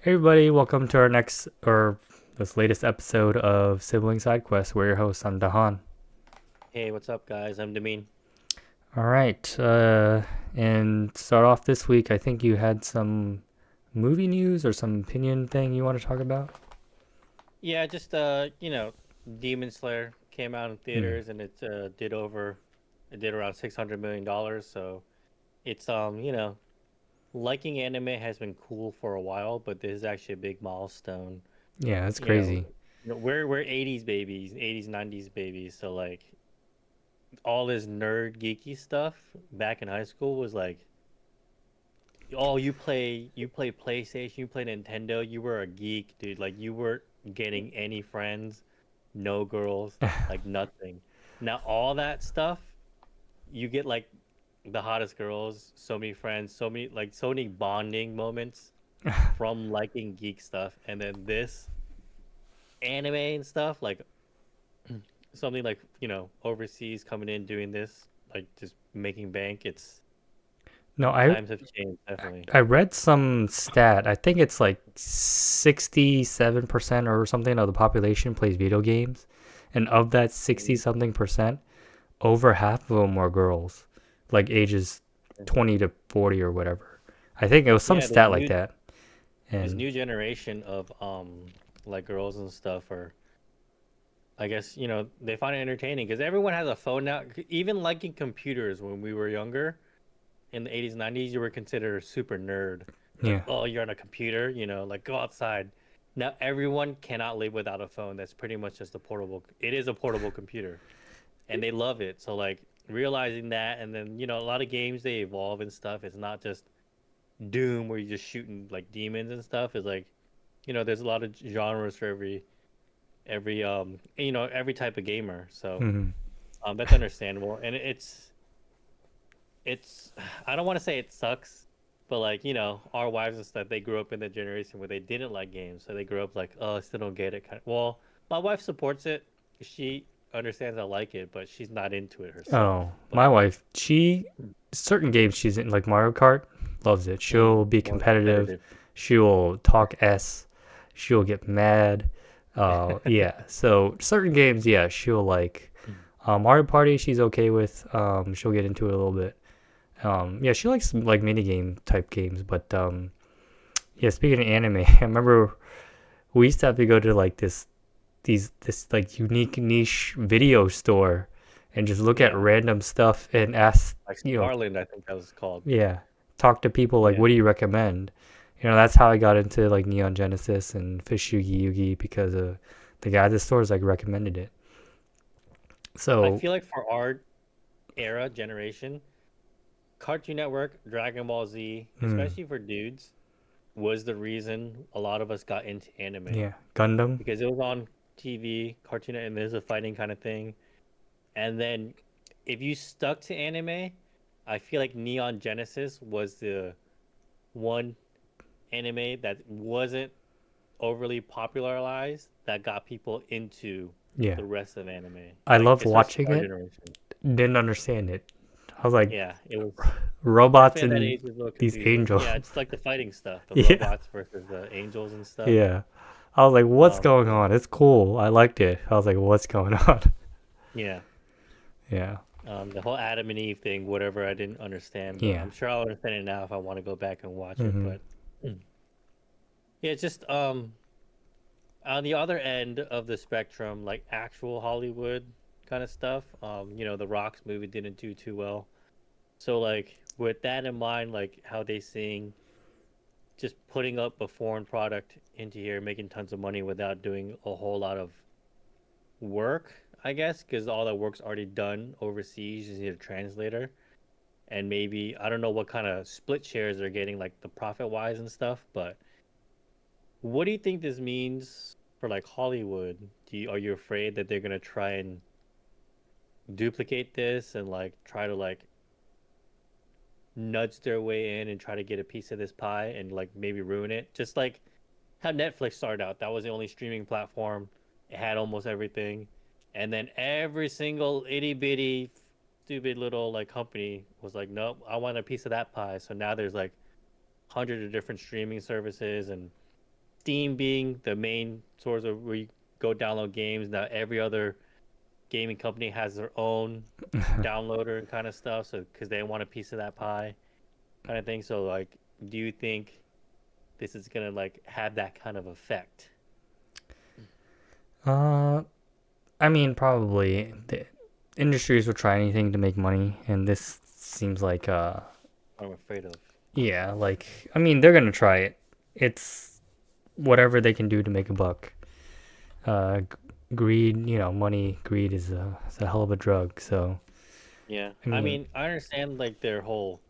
Hey everybody, welcome to our next or this latest episode of Sibling Side Quest. We're your hosts. I'm Dahan. Hey, what's up, guys? I'm Demin. All right, and start off this week. I think you had some movie news or some opinion thing you want to talk about. Yeah, just Demon Slayer came out in Hmm. theaters and it did around $600 million. So it's liking anime has been cool for a while, but this is actually a big milestone. Yeah, that's You know, crazy. we're 80s babies, 80s 90s babies. So like all this nerd geeky stuff back in high school was like, oh, you play PlayStation, you play Nintendo, you were a geek, dude. Like you weren't getting any friends, no girls, like nothing. Now all that stuff, you get like the hottest girls, so many friends, so many bonding moments from liking geek stuff, and then this anime and stuff, like something like overseas coming in doing this, like just making bank. It's No, I times have changed definitely. I read some stat. I think it's like 67% or something of the population plays video games, and of that 60 something percent, over half of them were girls, like ages 20 to 40 or whatever. I think it was some Yeah, this stat like new that. this And new generation of like girls and stuff are, I guess, they find it entertaining because everyone has a phone now. Even liking computers when we were younger in the 80s, 90s, you were considered a super nerd. Like, yeah. oh, you're on a computer, like go outside. Now everyone cannot live without a phone. That's pretty much just a portable. It is a portable computer, and they love it. So like realizing that, and then a lot of games they evolve and stuff. It's not just Doom where you're just shooting like demons and stuff. It's like there's a lot of genres for every type of gamer. So Hmm. that's understandable, and it's I don't want to say it sucks, but like our wives and stuff, they grew up in the generation where they didn't like games, so they grew up like, oh, I still don't get it. Well, my wife supports it. She understands I like it, but she's not into it herself. Oh, my But wife, she certain games she's in, like Mario Kart, loves it. She'll be more competitive. competitive. She will talk S. She'll get mad. Yeah. So certain games, yeah, she'll like. Mario Party, she's okay with. She'll get into it a little bit. Yeah, she likes like mini game type games, but yeah. Speaking of anime, I remember we used to have to go to like this like unique niche video store and just look at Yeah, random stuff and ask, like you know, Starland, I think that was called. yeah, talk to people like, Yeah. what do you recommend? That's how I got into like Neon Genesis and Fish Yugi Yugi because the guy at the stores like recommended it. I So, feel like for our era generation, Cartoon Network, Dragon Ball Z, hmm, especially for dudes, was the reason a lot of us got into anime yeah, Gundam. because it was on TV, Cartoon, and there's a fighting kind of thing. And then if you stuck to anime, I feel like Neon Genesis was the one anime that wasn't overly popularized that got people into Yeah, the rest of anime, I like loved especially watching our it. generation. Didn't understand it. I was like, Yeah, it was robots definitely at that and age was a little these confusing. angels. Yeah, it's like the fighting stuff, the Yeah, robots versus the angels and stuff. yeah. I was like, what's Um, going on? It's cool. I liked it. I was like, what's going on? yeah, Yeah. the whole Adam and Eve thing, whatever, I didn't understand, but Yeah. I'm sure I'll understand it now if I want to go back and watch it. Hmm. But yeah, it's just on the other end of the spectrum, like actual Hollywood kind of stuff. The Rock's movie didn't do too well. So like with that in mind, like how they sing, just putting up a foreign product into here, making tons of money without doing a whole lot of work, I guess, because all that work's already done overseas. You just need a translator, and maybe I don't know what kind of split shares they're getting, like the profit wise and stuff. But what do you think this means for like Hollywood? Are you afraid that they're gonna try and duplicate this and like try to like nudge their way in and try to get a piece of this pie and like maybe ruin it? Just like how Netflix started out. That was the only streaming platform. It had almost everything. And then every single itty bitty stupid little like company was like, nope, I want a piece of that pie. So now there's like hundreds of different streaming services and Steam being the main source of where you go download games. Now every other gaming company has their own downloader kind of stuff. So because they want a piece of that pie, kind of thing. So like, do you think this is gonna like have that kind of effect? Uh, I mean, probably the industries will try anything to make money, and this seems like I'm afraid of. yeah, like I mean, they're gonna try it. It's whatever they can do to make a buck. Greed, money, greed is a hell of a drug. So Yeah, I I mean, mean, I understand like their whole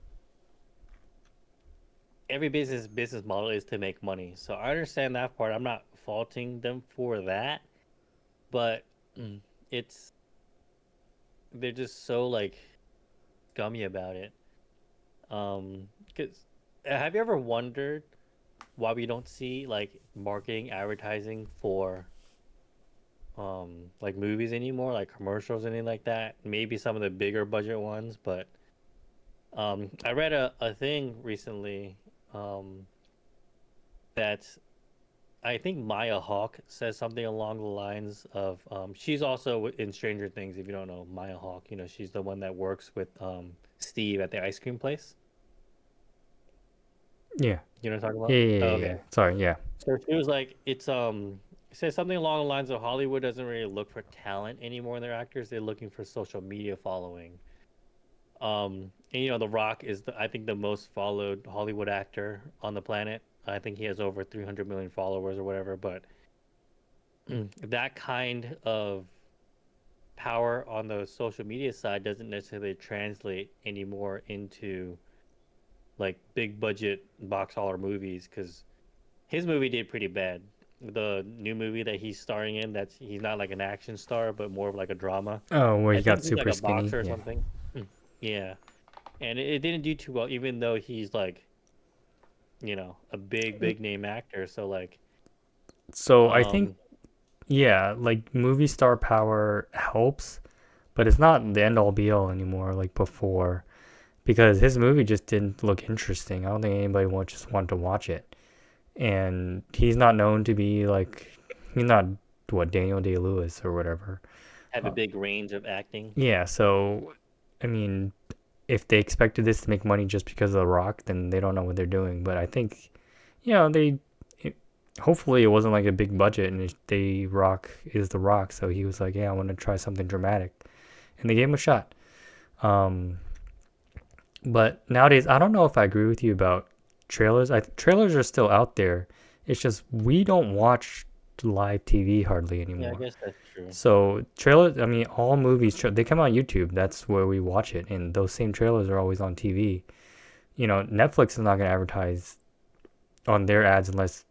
every business model is to make money. So I understand that part. I'm not faulting them for that, but it's they're just so like gummy about it. Because have you ever wondered why we don't see like marketing advertising for like movies anymore, like commercials, anything like that? Maybe some of the bigger budget ones, but I read a thing recently um that I think Maya Hawke says something along the lines of she's also in Stranger Things. If you don't know Maya Hawke, she's the one that works with Steve at the ice cream place. yeah, You know what I'm talking yeah, about? yeah, Oh, yeah, yeah. okay. Sorry, yeah. So she was like, it says something along the lines of Hollywood doesn't really look for talent anymore in their actors. They're looking for social media following. And The Rock is I think the most followed Hollywood actor on the planet. I think he has over 300 million followers or whatever. But that kind of power on the social media side doesn't necessarily translate anymore into like big budget box dollar movies because his movie did pretty bad. The new movie that he's starring in, that's he's not like an action star, but more of like a drama. Oh, where I he got think he's like super a skinny. boxer or Yeah. something. Yeah, and it didn't do too well, even though he's like, a big name actor. So like, So I think um, yeah, like movie star power helps, but it's not the end all be all anymore like before because his movie just didn't look interesting. I don't think anybody would just want to watch it. And he's not known to be like he's not what Daniel Day-Lewis or whatever. have a Uh, big range of acting. yeah, so I mean, if they expected this to make money just because of The Rock, then they don't know what they're doing. But I think, they it, hopefully it wasn't like a big budget and they Rock is The Rock, so he was like, yeah, I want to try something dramatic, and they gave him a shot. Um, but nowadays, I don't know if I agree with you about trailers. Trailers are still out there. It's just we don't watch live TV hardly Yeah, I anymore. guess that's true. So trailers, I mean, all movies, they come on YouTube. That's where we watch it, and those same trailers are always on TV. Netflix is not going to advertise on their ads unless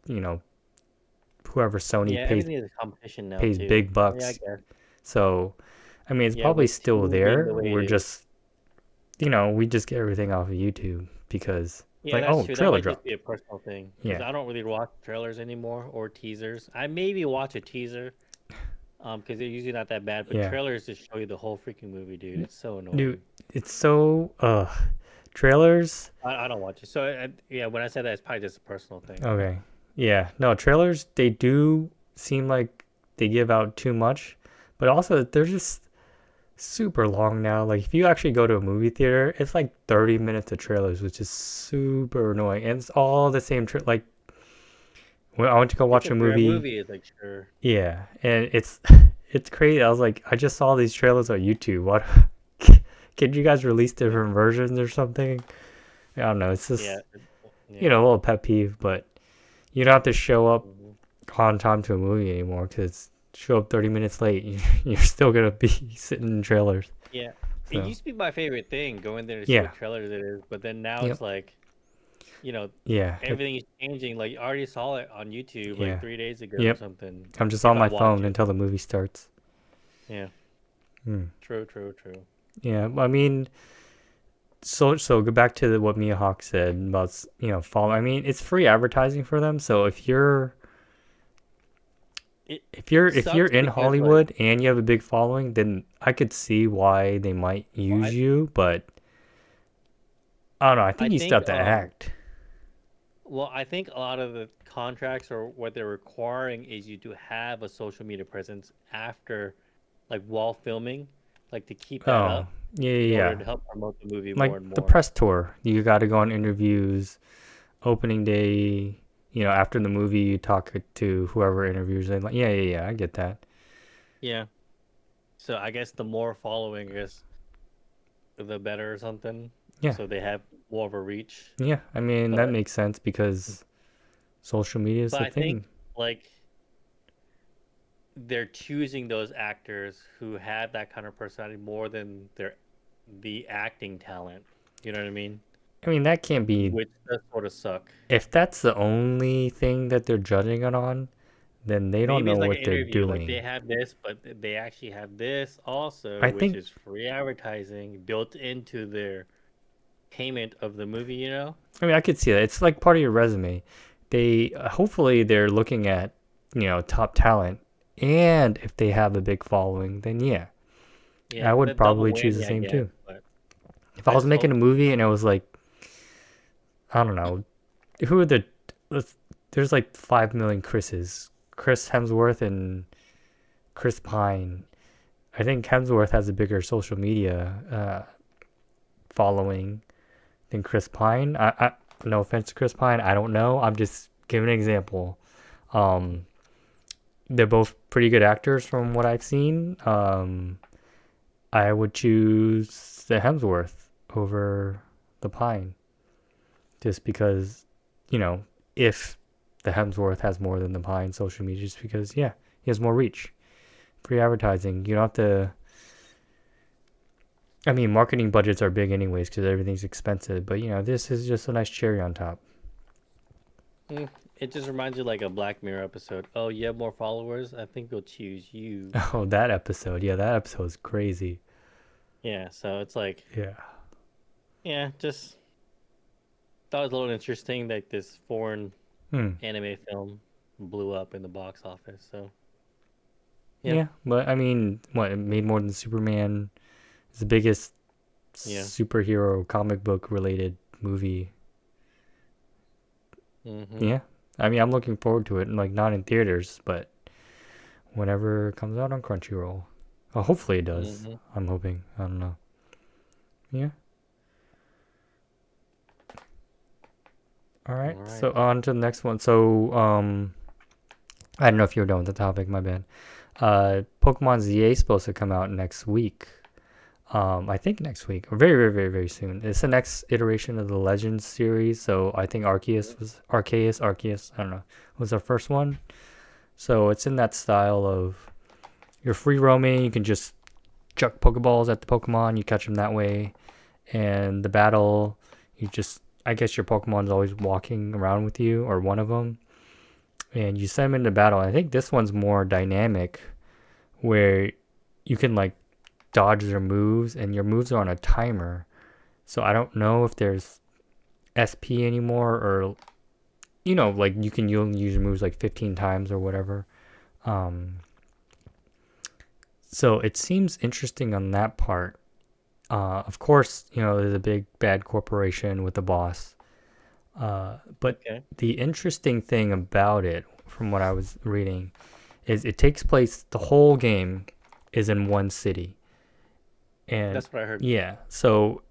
whoever Sony Yeah, pays everything is a competition now pays too. big Yeah, I bucks. guess. So, I mean, it's Yeah, probably with still TV being there. the way it We're is. just we just get everything off of YouTube because it's Yeah, like, that's oh, true. That trailer might just dropped. be a personal thing because Yeah, I don't really watch trailers anymore or teasers. I maybe watch a teaser, because they're usually not that bad, but yeah, trailers just show you the whole freaking movie, dude. It's so dude, annoying. it's so trailers. I don't watch it. So yeah, when I said that, it's probably just a personal thing. Okay. Yeah. No, trailers, they do seem like they give out too much, but also they're just super long now. Like if you actually go to a movie theater, it's like 30 minutes of trailers, which is super annoying. And it's all the same like when I went to go If watch it's a a rare movie, movie, it's like sure. yeah, and it's it's crazy. I was like, I just saw these trailers on YouTube. What can you guys release Yeah, different versions or something? I don't know. It's yeah, just, yeah. a little pet peeve, but you don't have to show up Mhm. on time to a movie anymore because show up 30 minutes late, you're still gonna be sitting in trailers. Yeah, it So used to be my favorite thing, going there to see yeah, what trailers it is, but then now yep, it's like, you know, yeah, everything is changing. Like, I already saw it on YouTube like yeah, 3 days ago or yep. something. I'm just If on I my watch phone it, until the movie starts. yeah, Hmm. true, true, true. Yeah, I mean, so go back to what Mia Hawk said about follow. I mean, it's free advertising for them. So It if you're sucks in because like, Hollywood and you have a big following, then I could see why they might well, use you. But I don't know. I I think you still think have to act. Well, I think a lot of the contracts or what they're requiring is you to have a social media presence after, like while filming, like to keep that Oh, up yeah, in yeah, order yeah. to help promote the movie Like more and the more. press tour, you got to go on interviews, opening day. After the movie, you talk to whoever interviews. And like, yeah, yeah, yeah. I get that. Yeah. So I guess the more following, I guess, the better or something. Yeah, So they have more of a reach. yeah. I mean, that But makes sense because social media is but the I think thing. like they're choosing those actors who have that kind of personality more than the acting talent. You know what I mean? I mean, that can't be. Which does sort of suck. If that's the only thing that they're judging it on, then they don't Maybe know it's like an what they're interview. Like they doing. have this, but they actually have this also, I which think. is free advertising built into their payment of the movie. You know? I mean, I could see that. It's like part of your resume. They hopefully they're looking at top talent, and if they have a big following, then yeah, Yeah, I the would double probably choose the whammy, I same guess. too. But If I I was just making a hope. movie and it was like, I don't know, who are the let's- there's like 5 million Chris's, Chris Hemsworth and Chris Pine. I think Hemsworth has a bigger social media following than Chris Pine. No offense to Chris Pine, I don't know. I'm just giving an example. Um, they're both pretty good actors from what I've seen. I would choose the Hemsworth over the Pine just because, you know, if the Hemsworth has more than the Pine social media, just because, yeah, he has more reach. Free advertising. You don't have to. I mean, marketing budgets are big anyways because everything's expensive, but this is just a nice cherry on top. Mm, it just reminds you like a Black Mirror episode. Oh, you have more followers? I think we'll choose you. Oh, that episode. Yeah, that episode is crazy. Yeah, so it's like, Yeah. yeah, just thought it was a little interesting that this foreign Hmm. anime film blew up in the box office. So, yeah, Yeah, but I mean, what, it made more than Superman? It's the biggest yeah. superhero comic book related movie. Mm-hmm. Yeah. I mean, I'm looking forward to it, like not in theaters, but whenever it comes out on Crunchyroll. Well, hopefully it does. Mm-hmm. I'm hoping. I don't know. Yeah. All right. All right. So on to the next one. So I don't know if you're done with the topic. My bad. Pokemon ZA is supposed to come out next week. I think next week or very, very, very, very soon. It's the next iteration of the Legends series. So I think Arceus. I don't know, was our first one. So it's in that style of you're free roaming. You can just chuck Pokeballs at the Pokemon. You catch them that way. And the battle, I guess your Pokemon's always walking around with you or one of them. And you send them into battle. I think this one's more dynamic where you can like dodge their moves and your moves are on a timer. So I don't know if there's SP anymore or like you can only use your moves like 15 times or whatever. Um so it seems interesting on that part. Of course, there's a big bad corporation with the boss. But Okay. the interesting thing about it, from what I was reading, is it takes place, the whole game is in one city. And That's what I heard. yeah, so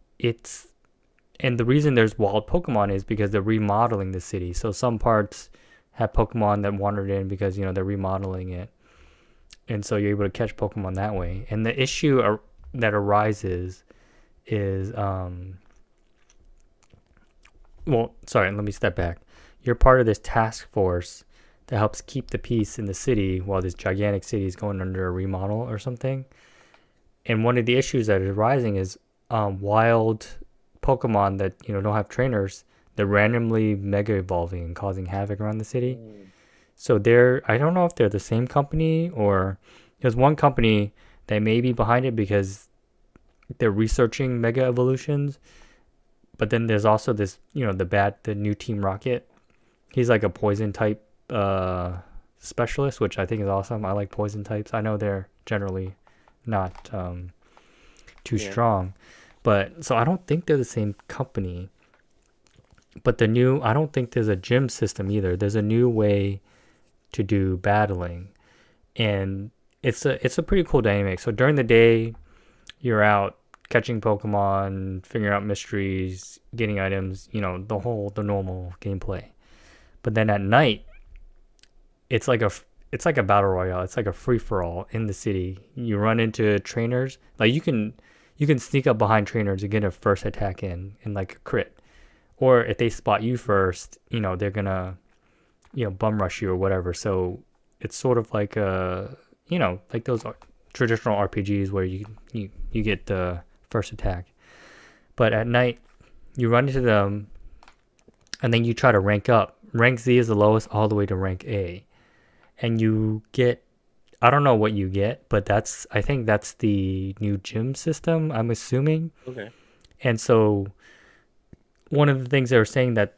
and the reason there's wild Pokemon is because they're remodeling the city. So some parts have Pokemon that wandered in because, they're remodeling it. And so you're able to catch Pokemon that way. And the issue that arises is, well, sorry, let me step back. You're part of this task force that helps keep the peace in the city while this gigantic city is going under a remodel or something. And one of the issues that is arising is wild Pokemon that don't have trainers. They're randomly mega evolving and causing havoc around the city. Mm. So I don't know if they're the same company or there's one company that may be behind it because they're researching mega evolutions. But then there's also this, the new Team Rocket. He's like a poison type specialist, which I think is awesome. I like poison types. I know they're generally not too Yeah. strong, but so I don't think they're the same company. But the new, I don't think there's a gym system either. There's a new way to do battling, and it's a pretty cool dynamic. So during the day, you're out catching Pokemon, figuring out mysteries, getting items, the normal gameplay. But then at night, it's like a it's like a battle royale. It's like a free for all in the city. You run into trainers. Like you can sneak up behind trainers and get a first attack in like a crit. Or if they spot you first, they're gonna bum rush you or whatever. So it's sort of like like those traditional RPGs where you get the first attack. But at night, you run into them, and then you try to rank up. Rank Z is the lowest, all the way to rank A, and you get. I don't know what you get, but I think that's the new gym system. I'm assuming, Okay. and so one of the things they were saying that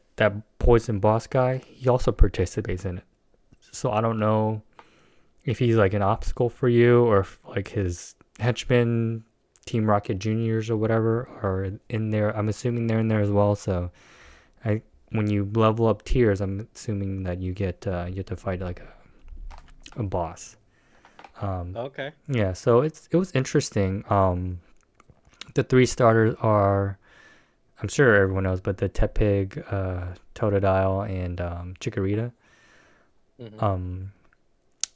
poison boss guy, he also participates in it. So I don't know if he's like an obstacle for you or if like his henchmen, Team Rocket Juniors or whatever are in there. I'm assuming they're in there as well. So I when you level up tiers, I'm assuming that you get to fight like a boss. Um, Okay. yeah, so it was interesting. The three starters are I'm sure everyone knows, but the Tepig, Totodile, and Chikorita. Hmm. Um,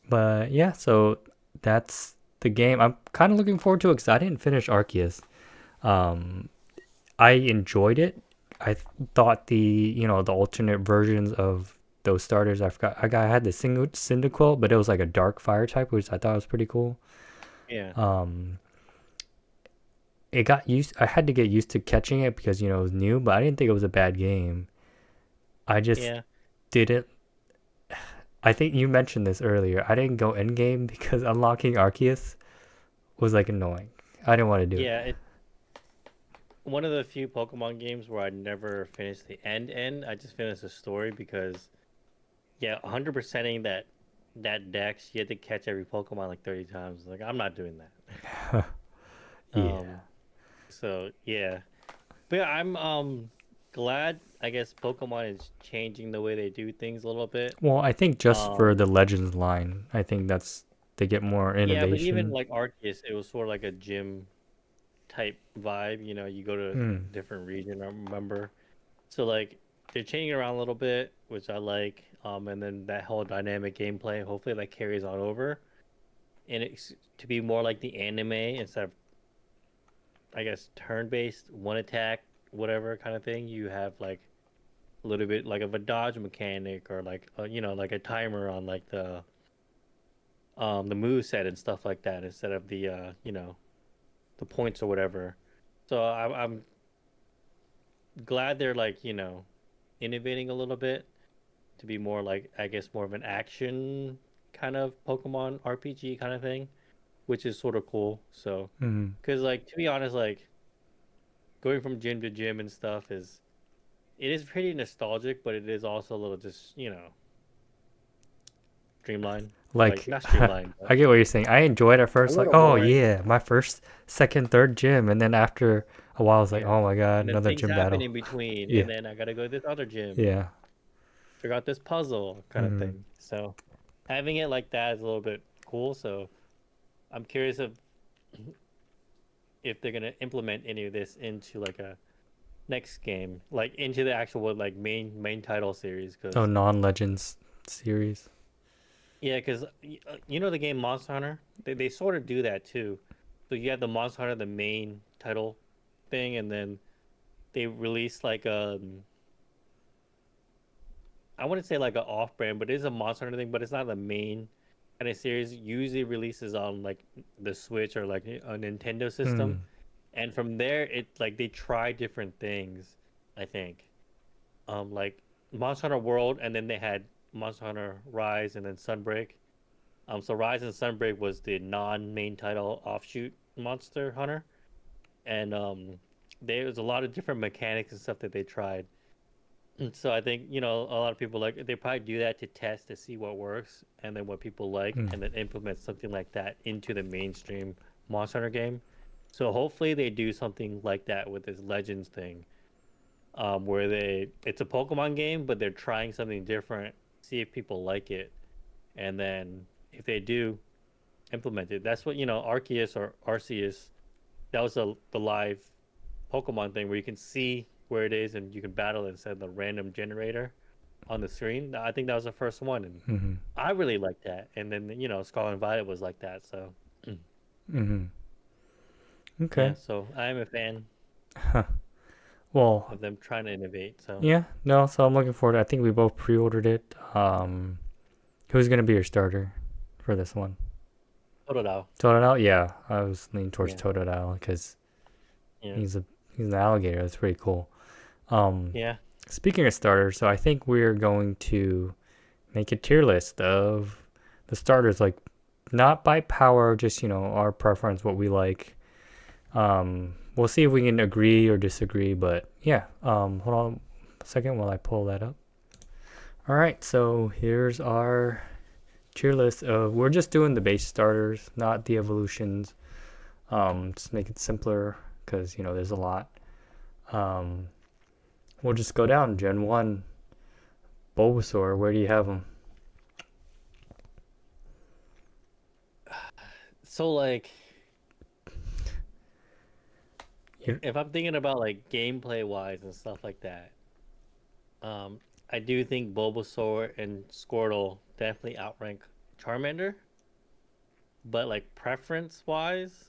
but yeah, so that's the game. I'm kind of looking forward to it because I didn't finish Arceus. Um, I enjoyed it. I thought the alternate versions of those starters. I had the single Cyndaquil, but it was like a dark fire type, which I thought was pretty cool. Yeah. Um, it got used. I had to get used to catching it because it was new, but I didn't think it was a bad game. I just Yeah. didn't. I think you mentioned this earlier. I didn't go in game because unlocking Arceus was like annoying. I didn't want to do it. Yeah. It's one of the few Pokemon games where I never finished the end. I just finished the story because, yeah, 100%ing that dex, you had to catch every Pokemon like 30 times. Like, I'm not doing that. Yeah. Um, so yeah. But yeah, I'm glad, I guess, Pokemon is changing the way they do things a little bit. Well, I think just for the Um, Legends line, I think that's they get more yeah, but even innovation. like Arceus, it was sort of like a gym type vibe. You go to a Mm. different region, I remember. So like they're changing around a little bit, which I like. And then that whole dynamic gameplay, hopefully that carries on over. And it's to be more like the anime instead of, I guess, turn-based, one attack, whatever kind of thing. You have like a little bit like of a dodge mechanic or like like a timer on like the move set and stuff like that instead of the the points or whatever. So I'm glad they're like innovating a little bit to be more like, I guess, more of an action kind of Pokemon RPG kind of thing, which is sort of cool. So Mm. because like, to be honest, like going from gym to gym and stuff is, it is pretty nostalgic, but it is also a little just streamlined, or like Like not streamlined, but I get what you're saying. I enjoyed at a first, like, little oh boring. yeah, my first, second, third gym, and then after a while, I was like, Yeah. oh my god, And then another things gym happen battle. in between, Yeah, and then I gotta go to this other gym, yeah. figure out this puzzle kind of Mm. thing. So having it like that is a little bit cool. So I'm curious if they're gonna implement any of this into like a next game, like into the actual like main title series. Oh, Because non-Legends series. yeah, because the game Monster Hunter, they sort of do that too. So you have the Monster Hunter, the main title thing, and then they release like I wouldn't say like an off-brand, but it is a Monster Hunter thing, but it's not the main kind of series. Usually releases on like the Switch or like a Nintendo system, Mm. and from there it like they try different things. I think, like Monster Hunter World, and then they had Monster Hunter Rise, and then Sunbreak. So Rise and Sunbreak was the non-main title offshoot Monster Hunter, and there was a lot of different mechanics and stuff that they tried. And so I think a lot of people like they probably do that to test to see what works and then what people like, Mm. and then implement something like that into the mainstream Monster Hunter game. So hopefully they do something like that with this Legends thing. where it's a Pokemon game, but they're trying something different, see if people like it, and then if they do, implement it. That's what Arceus or Arceus. That was the live Pokemon thing where you can see where it is and you can battle it instead of the random generator on the screen. I think that was the first one, and Mm-hmm. I really liked that. And then Scarlet and Violet was like that. So Mm-hmm. yeah, Okay. so I am a fan Huh. Well, of them trying to innovate. So yeah, no, so I'm looking forward to I think we both pre-ordered it. Who's gonna be your starter for this one? Totodile. Totodile? Yeah, I was leaning towards Yeah, Totodile because yeah, he's an alligator. That's pretty cool. Um, yeah. Speaking of starters, so I think we're going to make a tier list of the starters, like not by power, just our preference, what we like. We'll see if we can agree or disagree, but yeah. Hold on a second while I pull that up. All right, so here's our tier list of we're just doing the base starters, not the evolutions. Just make it simpler because there's a lot. Um, we'll just go down. Gen 1, Bulbasaur, where do you have him? So like, You if I'm thinking about like gameplay wise and stuff like that, um, I do think Bulbasaur and Squirtle definitely outrank Charmander. But like preference wise,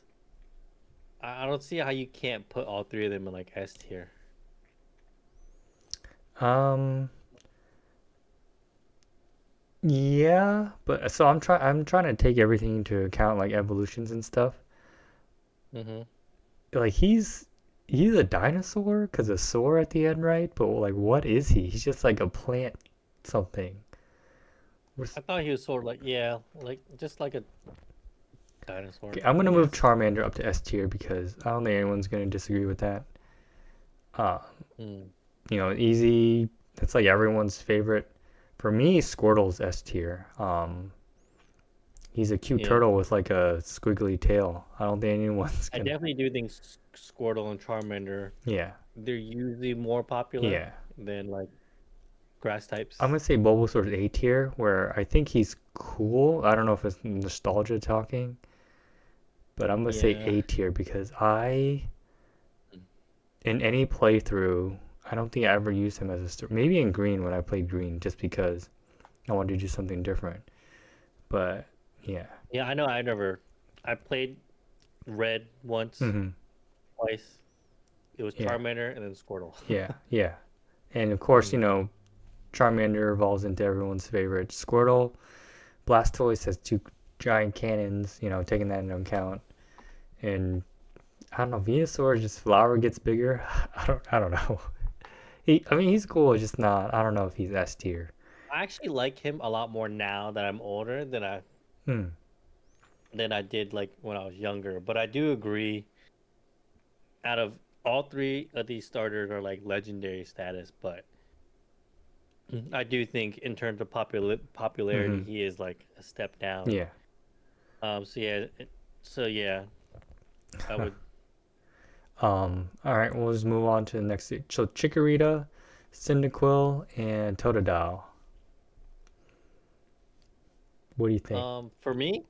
I don't see how you can't put all three of them in like S tier. um yeah, but so I'm trying to take everything into account like evolutions and stuff. Mm-hmm. Like he's a dinosaur because of soar at the end, right? But like what is he? He's just like a plant something. I thought he was sort of like, yeah, like just like a dinosaur, Okay, I'm I gonna move guess. Charmander up to S tier because I don't think anyone's gonna disagree with that. Uh, Mm. Easy. That's like everyone's favorite. For me, Squirtle's S tier. He's a cute Yeah, turtle with like a squiggly tail. I don't think anyone's I gonna. definitely do think Squirtle and Charmander, Yeah, they're usually more popular yeah. than like grass I'm types. gonna say Bulbasaur's A tier, where I think he's cool. I don't know if it's nostalgia talking, but I'm gonna say Yeah. A tier because in any playthrough, I don't think I ever used him as a maybe in green when I played green, just because I wanted to do something different. But yeah. Yeah, I know I played Red once, Hmm. twice. It was Yeah. Charmander and then Squirtle. Yeah. Yeah. And of course, Mm. Charmander evolves into everyone's favorite. Squirtle, Blastoise has two giant cannons, taking that into account. And I don't know, Venusaur just flower gets bigger. I don't know. I mean he's cool, it's just not I don't know if he's S tier. I actually like him a lot more now that I'm older Hmm. than I did like when I was younger. But I do agree, out of all three of these starters are like legendary status, but I do think in terms of Mm-hmm. popularity, he is like a step down. Yeah. So yeah, I would. All right, we'll just move on to the next. So Chikorita, Cyndaquil, and Totodile. What do you think? For me,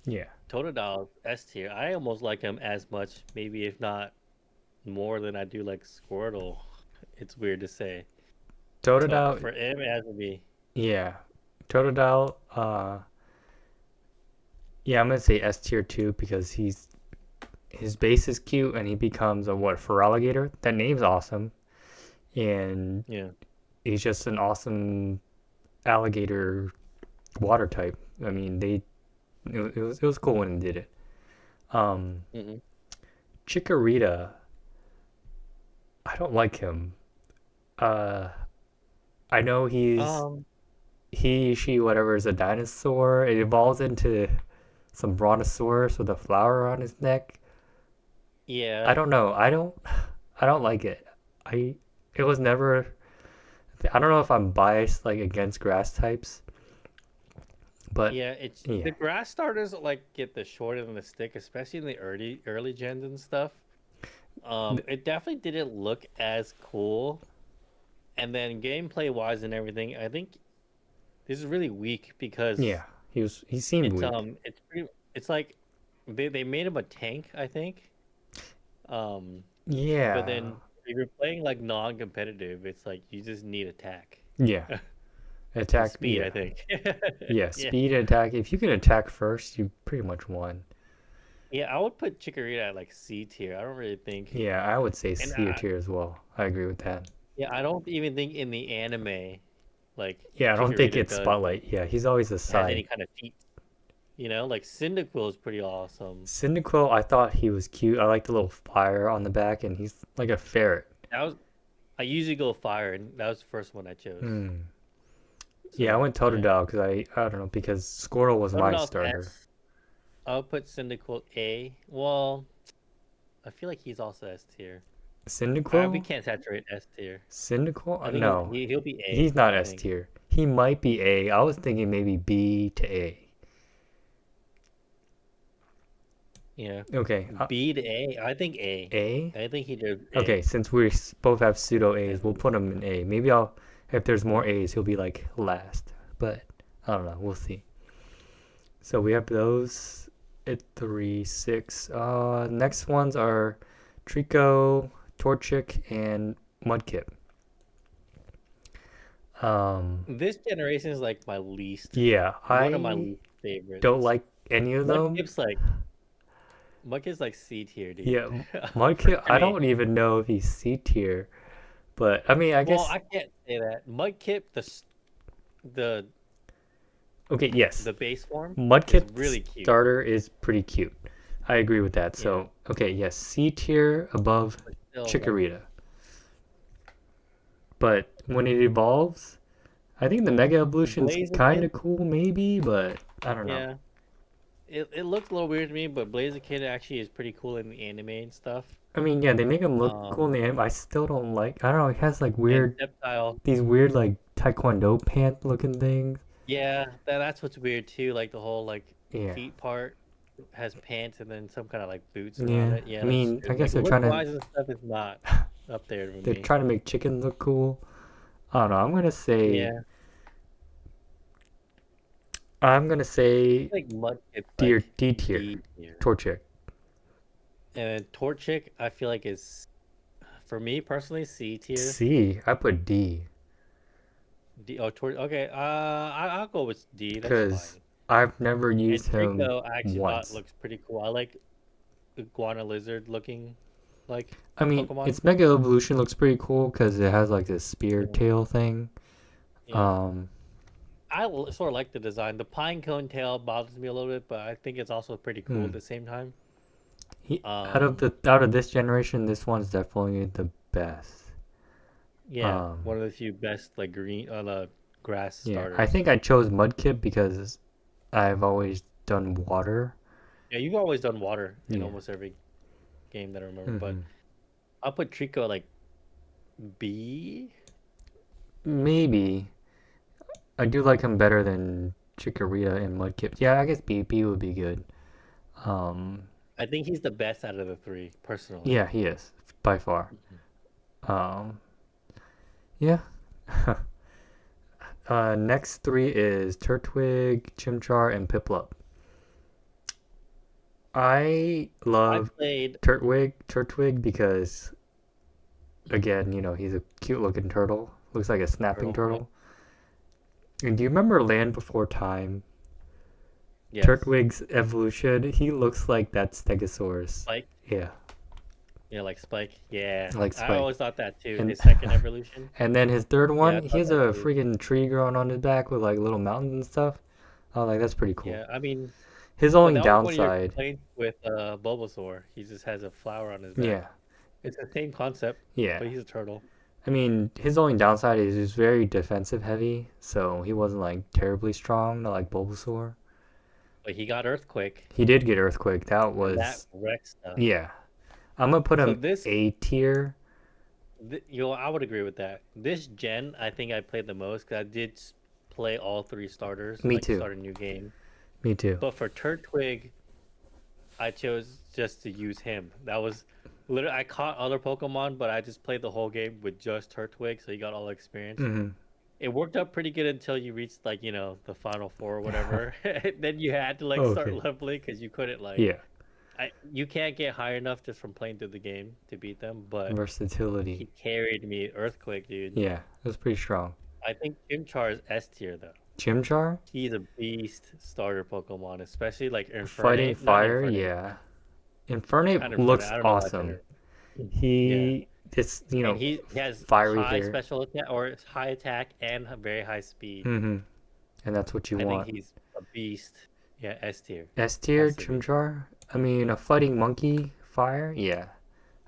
Yeah. Totodile S tier. I almost like him as much, maybe if not more than I do like Squirtle. It's weird to say. So Totodile, for him, it has to be. yeah. Totodile, yeah, I'm gonna say S tier too because his base is cute and he becomes a what for alligator. That name's awesome, and Yeah. he's just an awesome alligator water type. I mean, it was cool when they did it. Um, Hmm. Chikorita, I don't like him. Uh, I know Um. she, whatever, is a dinosaur. It evolves into some brontosaurus with a flower on his neck. I Yeah. don't know. I don't like it. I, it was never, I don't know if I'm biased like against grass types, but Yeah, it's yeah. the grass starters like get the short end of the stick, especially in the early gens and stuff. It definitely didn't look as cool. And then gameplay wise and everything, I think this is really weak because Yeah, he seemed weak. it's like they made him a tank, I think. Um, but Yeah, then if you're playing like non-competitive, it's like you just need attack yeah. and Attack, speed, I yeah. think. Yeah, Yeah. speed and attack. If you can attack first, you pretty much won. Yeah, I would put Chikorita at like C tier. I don't really think, Yeah, I would say and C tier as well. I agree with that. yeah, I don't even think in the anime, like Yeah, I don't think Chikorita it's does Spotlight. Yeah, he's always a has any side. kind of feat. Like Cyndaquil is pretty awesome. Cyndaquil, I thought he was cute. I like the little fire on the back, and he's like a ferret. That was I usually go fire, and that was the first one I chose. Hmm. Yeah, I So went yeah, Totodile because I don't know because Squirtle was my Totodile's starter. S. I'll put Cyndaquil A. Well, I feel like he's also S tier. We Cyndaquil? can't saturate S tier. Cyndaquil? I think No, he'll be A. he's not I S think. tier. He might be A. I was thinking maybe B to A. Yeah, Okay, B to A. I think A. A. I think he did Okay, A. since we both have pseudo A's, we'll And put him in A. Maybe if there's more A's, he'll be like last. But I don't know. We'll see. So we have those at 3, 6. Next ones are Trico, Torchic, and Mudkip. Um, this generation is like my yeah, one of my I least don't favorites. like any of them. Mudkip's like Mudkip's like C tier, dude. Yeah, Mudkip, For I me. don't even know if he's C tier, but I mean, I Well, guess I can't say that. Mudkip, the okay, yes. the base form is Mudkip really cute. starter is pretty cute. I agree with that. Yeah, So, okay, yes, C tier above but still like Chikorita. But when it evolves, I think the Mega Evolution's kind of Blaziken. cool, maybe, but I don't know. Yeah, it looks a little weird to me, but Blaziken actually is pretty cool in the anime and stuff. I mean, yeah, they make him look cool in Um, the anime. I still don't like. I don't know. He has like and weird, Sceptile. these weird like Taekwondo pant looking things. Yeah, that's what's weird too. Like the whole like Yeah, feet part has pants and then some kind of like boots around yeah. it. Yeah, I that's mean, I true. guess Like look wise and stuff is not up there for they're me. trying to make chicken look cool. I don't know. Yeah, I'm gonna I say think Mudkip's D, like D tier. D tier, Torchic. and Torchic I feel like is for me personally C tier. C. I put D D oh Tor okay. I'll go with D. That's because fine. I've never And used him Trico I actually thought once. looks pretty cool. I like iguana lizard looking like I mean, Pokemon. its Mega Evolution looks pretty cool because it has like this spear Yeah. tail thing. Yeah. Um, Sort of like the design. The pine cone tail bothers me a little bit, but I think it's also pretty cool hmm. at the same time. Out of Um, this generation, this one's definitely the best. yeah, Um, one of the few best like green the grass yeah, I starters. think I chose Mudkip because I've always done water. Yeah, you've always done water in Yeah. almost every game that I remember, but hmm I'll put Trico like B. Maybe I do like him better than Chikorita and Mudkip. Yeah, I guess B would be good. Um, I think he's the best out of the three, personally. yeah, he is by far. Mhm. Um, yeah. Next three is Turtwig, Chimchar, and Piplup. I I love played. Turtwig because again, he's a cute looking turtle. Looks like a snapping Turtle. Yep. turtle. And do you remember Land Before Time? Yes. Turtwig's evolution, he looks like that Stegosaurus. Spike. Yeah, Yeah, like Spike. Yeah, like I Spike. always thought that too. And His second evolution. and then his third Yeah, I one, he thought has that a too. freaking tree growing on his back with like little mountains and stuff. Oh, like that's pretty cool. Yeah, I mean, His but only that was one of your downside, complaints with Bulbasaur. He just has a flower on his yeah, back. It's the same concept, yeah. but he's a turtle. I mean, his only downside is he's very defensive heavy, so he wasn't like terribly strong like Bulbasaur. But he got Earthquake, He did get Earthquake. That and that was, wrecked stuff. yeah. I'm gonna put So him A tier. I would agree with that. This gen, I think I played the most because I did play all three starters, Me like too. start a new game. Me too. But for Turtwig, I chose just to use him. That was Literally, I caught other Pokemon, but I just played the whole game with just Turtwig, so you got all the experience. Hmm. It worked out pretty good until you reached like the final four or whatever. Then you had to like start Okay. leveling because you couldn't like Yeah. you can't get high enough just from playing through the game to beat them. But he Versatility. carried me Earthquake, dude. Yeah, it was pretty strong. I think Chimchar is S tier though. Chimchar? He's a beast starter Pokemon, especially like Fighting Infernape. Not fire? Infernape, Yeah. not Infernape Infernape. looks I don't know why I said awesome. it. Yeah, He, it's, and he has fiery high hair. special attack or high attack and very high speed. Hmm. And that's what you I think want. he's a beast. Yeah, S tier S tier has to be. Chimchar? I mean, a fighting monkey fire? Yeah.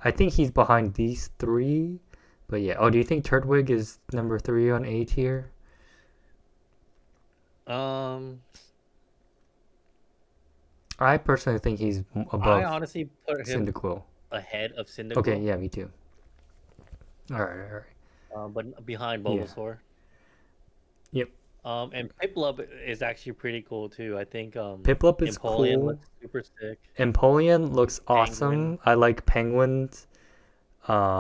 I think he's behind these three. But yeah. Oh, do you think Turtwig is number three on A tier? Um, I personally think he's I above honestly put him Cyndaquil. ahead of Okay, Cyndaquil, yeah, me too. Alright. but behind Yeah. Bulbasaur. Yep. And Piplup is actually pretty cool too. I think Piplup is Empoleon cool. looks super sick. Empoleon looks Penguin, awesome. I like penguins.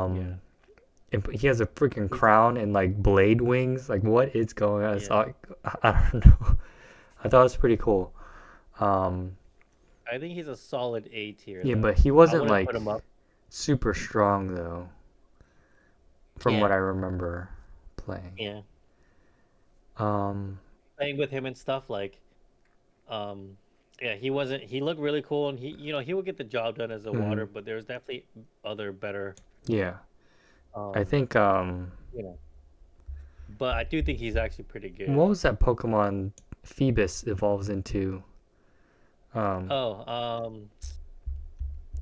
yeah, Um, he has a freaking he's crown and like blade wings. Like, what is going on? It's yeah. like, I don't know. I thought it was pretty cool. Um, I think he's a solid A tier yeah, but though. he I wasn't wouldn't put like him up. super strong though, from Yeah, what I remember playing. yeah. Um, Playing with him and stuff like, um, yeah, he wasn't. He looked really cool, and he would get the job done as a water. mhm, But there's definitely other better, yeah, I um, think you know. But I do think he's actually pretty good. what was that Pokemon Phoebus evolves into? Um, Oh,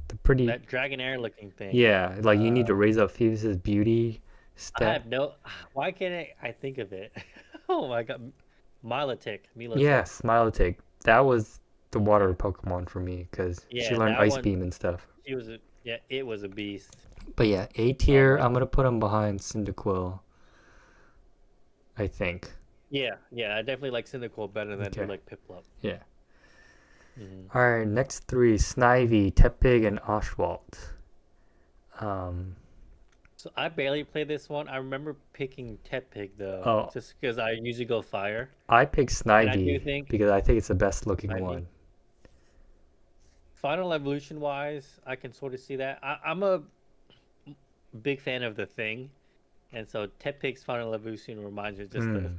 the pretty that Dragonair looking thing. yeah, like you need to Uh, raise up Phoebus's beauty I stat. have no. Why can't I think of it? Oh my God, Milotic. Yes, Milotic. That was the water Yeah, Pokemon for me because she yeah, learned that Ice one. Beam and stuff. Yeah, it was a beast. But yeah, A Oh tier, my I'm God. gonna put him behind Cyndaquil, I think. Yeah, yeah, I definitely like Cyndaquil better than I do Okay. like Piplup. Yeah. Hmm. Alright, next three, Snivy, Tepig, and Oshwalt. Um, So I barely played this one. I remember picking Tepig though, oh, just because I usually go fire, I picked and I do Snivy think because I think it's the best looking Ivy. one. Final evolution wise, I can sort of see that. I'm a big fan of the thing, and so Tepig's final evolution reminds me of just the Hmm.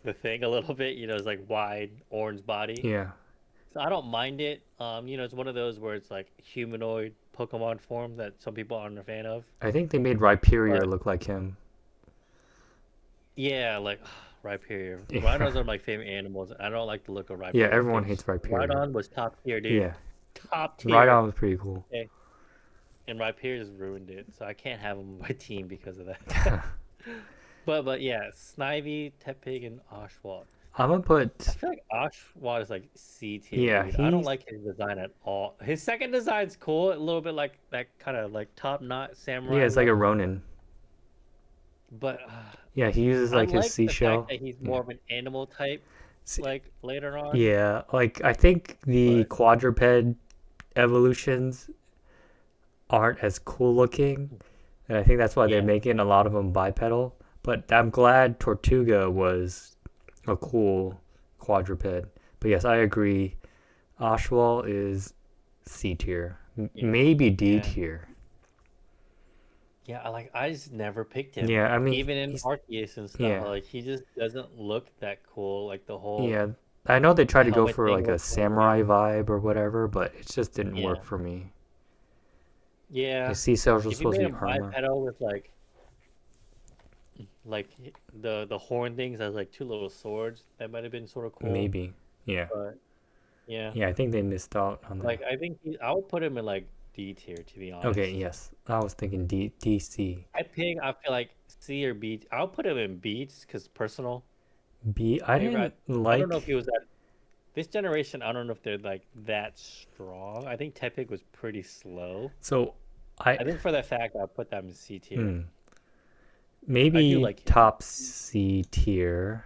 the thing a little bit. It's like wide orange body, Yeah. so I don't mind it. It's one of those where it's like humanoid Pokemon form that some people aren't a fan of. I think they made Rhyperior But look like him. yeah, like Rhyperior. Yeah. Rhinos are my favorite animals. I don't like the look of Yeah, Rhyperior everyone hates because Rhyperior. Rhydon was top tier, dude. Yeah. Top tier. Rhydon was pretty cool. Okay. And Rhyperior just ruined it, so I can't have him on my team because of that. But yeah, Snivy, Tepig, and Oshawott. I'm gonna I put feel like Oshawott is like C tier, yeah, dude. I don't he's like his design at all. His second design's cool, a little bit like that kind of like top knot yeah, samurai it's like a look. Ronin. But Yeah, he uses I like his like the fact seashell. that he's Yeah. more of an animal type, See, like later on. yeah, like I think the But quadruped evolutions aren't as cool looking, and I think that's why they're yeah, making a lot of them bipedal. But I'm glad Tortuga was a cool quadruped. But yes, I agree. Oshwell is C tier, yeah, maybe D yeah. tier. Yeah, I just never picked him. Yeah, I mean Even in he's Arceus and stuff, yeah. like he just doesn't look that cool. Like the whole Yeah, I know they tried to go helmet for thing like a was so weird. samurai vibe or whatever, but it just didn't work Yeah. for me. Yeah. His sea cells were If you supposed made to be him armor. bipedal with the horn things as like two little swords, that might have been sort of cool. Maybe. Yeah. But yeah. Yeah, I think they missed out on that. Like I think I would put him in like D tier to be Okay, honest. yes. I was thinking DC. I pick I feel like C or B. I'll put him in B just because personal B, I didn't favorite. I don't know if he like. was that this generation. I don't know if they're like that strong. I think Tepig was pretty slow. So, I. I think for that fact, I'll put them in C tier. Hmm. I do Maybe like him. top C tier.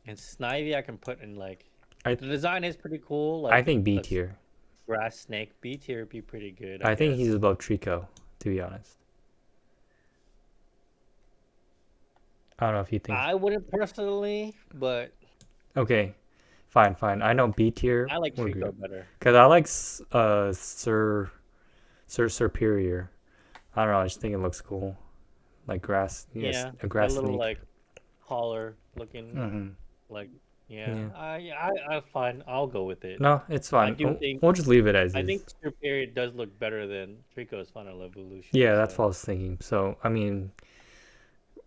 And Snivy, I can put in like I the design is pretty cool. I Like think B that's tier. Grass Snake B tier would be pretty good, I I think he's guess. above Trico, to be honest. I don't know if you think. I wouldn't personally, but Okay, fine, fine. I know B tier. I like We're good. Trico better. Cause I like Sir Superior. I don't know. I just think it looks cool, like grass. Yes, Yeah, a that grass little snake. like collar looking Hmm. like yeah. Yeah. I fine. I'll go with it. No, it's I fine. do think We'll just leave it as I think is. Superior does look better than Trico's Final Evolution. Yeah, that's So what I was thinking. So I mean,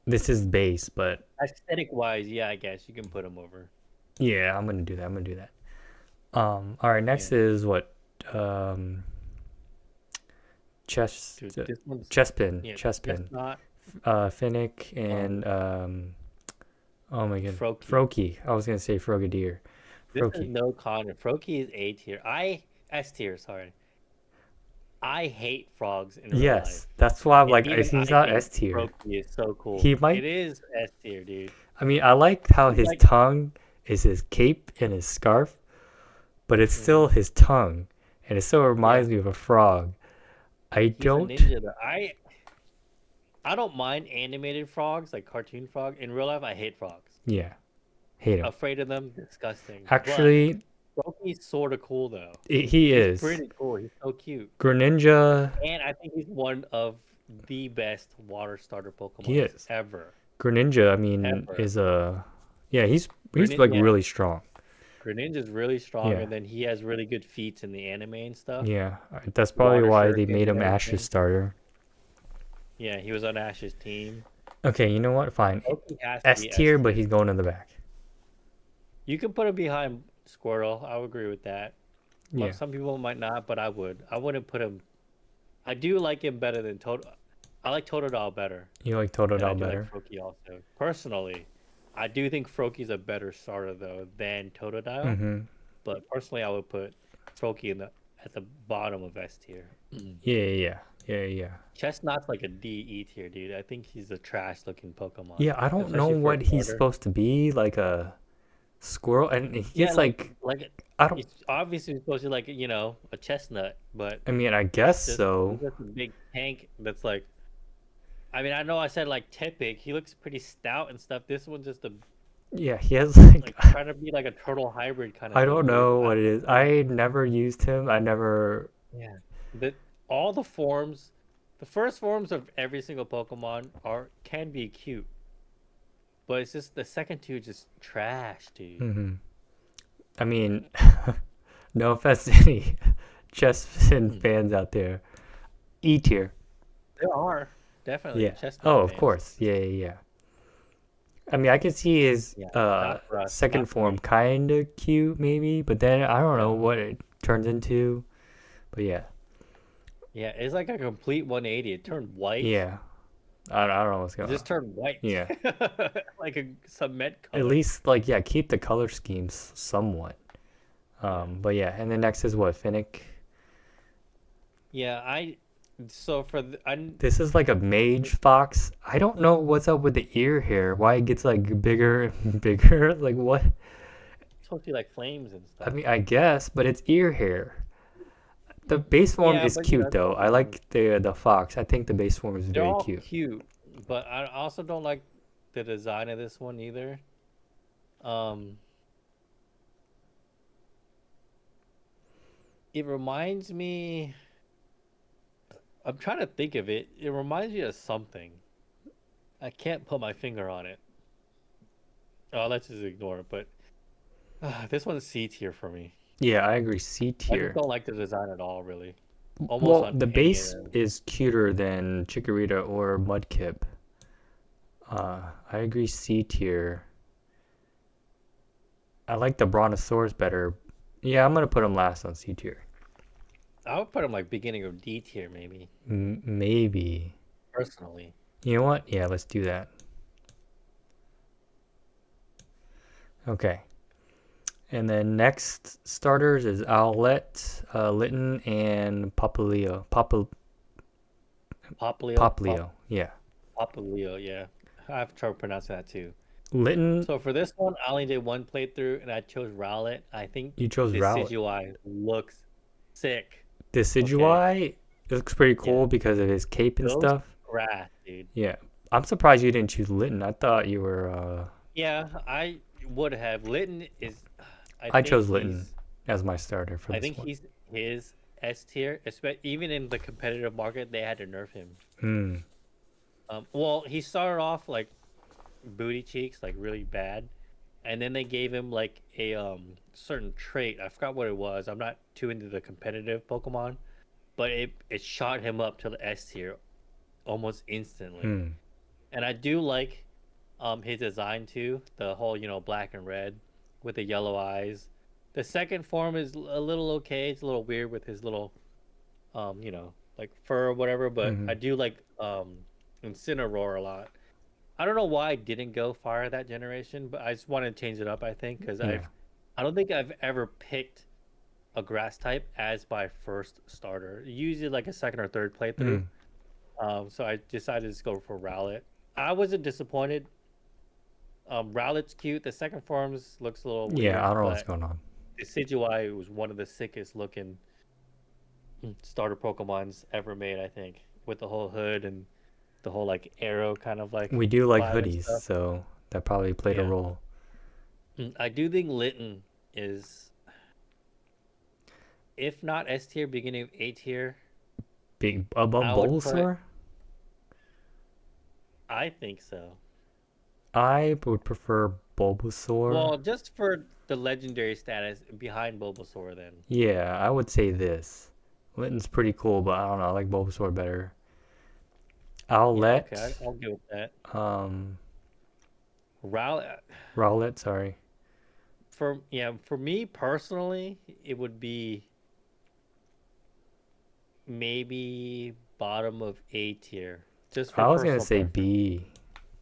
this is base, but aesthetic wise, yeah, I guess you can put him over. yeah, I'm gonna do that. I'm gonna do that. All right. Yeah, Next is what? Um, chess, dude, this one's chespin, yeah, just chespin. not Finnick um and oh my god, Froakie. Froakie. I was gonna say Frogadier. This is Froakie. no con. Froakie is A tier. I S tier. Sorry, I hate frogs in real Yes, life, that's why I'm and like, even he's I not think S tier. Froakie is so He cool. might. It is S tier, dude. I mean, I like how He's his like, tongue is his cape and his scarf, but it's still mhm, his tongue, and it still yeah, reminds me of a frog. I he's a don't. ninja. Though. I don't mind animated frogs, like cartoon frog. In real life, I hate frogs. Yeah, hate him. Afraid of them, disgusting. But Actually, Froakie's sort of cool though. he He's is. pretty cool. He's so cute. Greninja, And I think he's one of the best water starter he Pokemons is. ever. Greninja, I mean, Ever. is a. Yeah, he's like Yeah, really strong. Greninja's really strong, Yeah. and then he has really good feats in the anime and stuff. Yeah, that's probably Water why they Shuriken made and him Ash's everything. starter. Yeah, he was on Ash's team. Okay, you know what? Fine. Loki has to S be S tier, but tier. he's going in the back. You can put him behind Squirtle. I would agree with that. Yeah. Some people might not, but I would. I wouldn't put him. I do like him better than Toto. I like Totodile better. You like And I Totodile do like better? Froakie also. Personally, I do think Froakie's a better starter though than Totodile. Mm-hmm. But personally, I would put Froakie at the bottom of S tier. Yeah, yeah, yeah, yeah. Chestnut's like a D E tier, dude. I think he's a trash looking Pokemon, Yeah, I don't know especially for a what he's starter. supposed to be, like a squirrel, and he Yeah, gets like like I don't. he's obviously supposed to be like a chestnut, but I mean, I guess he's so. just a big tank that's like. I mean, I know I said like Tepic. He looks pretty stout and stuff. This one's just a Yeah, he has like like trying to be like a turtle hybrid kind of I thing, don't dude. know I what it don't is. know. I never used him. I never. Yeah. The all the forms, the first forms of every single Pokemon can be cute, but it's just the second two just trash, dude. Hmm. I mean, no offense to any Chespin Mm. fans out there. E tier. There are definitely Yeah. chestnut Oh, of fans. course. Yeah, yeah, yeah. I mean, I can see his Yeah, not for us, second not for form me. kind of cute, maybe, but then I don't know Yeah, what it turns into. But yeah, yeah, it's like a complete 180. It turned white. yeah. I don't know what's It going on. just turned white, Yeah. like a cement At color. least, like, yeah, keep the color schemes somewhat. Yeah, But yeah, and then next is what, Finnick? yeah. So for This is like a mage fox. I don't know what's up with the ear hair. Why it gets like bigger and bigger. Like what? supposed to be like flames and I stuff. mean, I guess, but it's ear hair. The base form Yeah, is but cute it's though. I Pokemon. like the fox. I think the base form is They're very all cute. cute, but I also don't like the design of this one either. Um, it reminds me. I'm trying to think of it. It reminds me of something. I can't put my finger on it. Oh, let's just ignore it. But this one's C tier for me. Yeah, I agree. C I just tier. don't like the design at all, really. Almost Well, on the any of base them. is cuter than Chikorita or Mudkip. I agree. C tier. I like the Brontosaurus better. Yeah, I'm gonna put him last on C tier. I would put him like beginning of D tier, maybe. Maybe. Personally. You know what? Yeah, let's do that. Okay. And then next starters is Owlette, Litten, and Popplio. Poplio. Popplio. Yeah. Popplio, yeah. I have trouble pronouncing that too. Litten, So for this one, I only did one playthrough and I chose Rowlet. I think you chose this Rowlet. Decidueye looks sick. Okay, Decidueye looks pretty yeah, cool because of his cape and those stuff. grass, dude. Yeah. I'm surprised you didn't choose Litten. I thought you were Yeah, I would have. Litton is, I I think chose Litten he's, as my starter for I this think one. he's his S tier. Even in the competitive market, they had to nerf him. Hmm. Well, he started off like booty cheeks, like really bad, and then they gave him like a certain trait. I forgot what it was. I'm not too into the competitive Pokemon, but it shot him up to the S tier almost instantly. Hmm. And I do like his design too, the whole, black and red with the yellow eyes. The second form is a little okay. It's a little weird with his little like fur or whatever, but Hmm. I do like Incineroar a lot. I don't know why I didn't go fire that generation, but I just want to change it up, I think, because Yeah. I don't think I've ever picked a grass type as my first starter. Usually like a second or third playthrough. Hmm. So I decided to just go for Rowlet. I wasn't disappointed. Rowlet's cute. The second forms looks a little Yeah, weird, I don't know what's but going on. Decidueye was one of the sickest looking starter Pokemons ever made, I think, with the whole hood and the whole like arrow kind of like We do like vibe and hoodies, stuff. so that probably played a Yeah. role. I do think Litten is, if not S tier, beginning of A tier. Big above I would put, Bulbasaur? I think so. I would prefer Bulbasaur. Well, just for the legendary status behind Bulbasaur, then. Yeah, I would say this. Litten's pretty cool, but I don't know. I like Bulbasaur better. Yeah, okay, Owlette. I'll go with that. Um, Rowlet, Rowlet, sorry. for me personally, it would be maybe bottom of A tier, just for I was gonna personal say preference. B.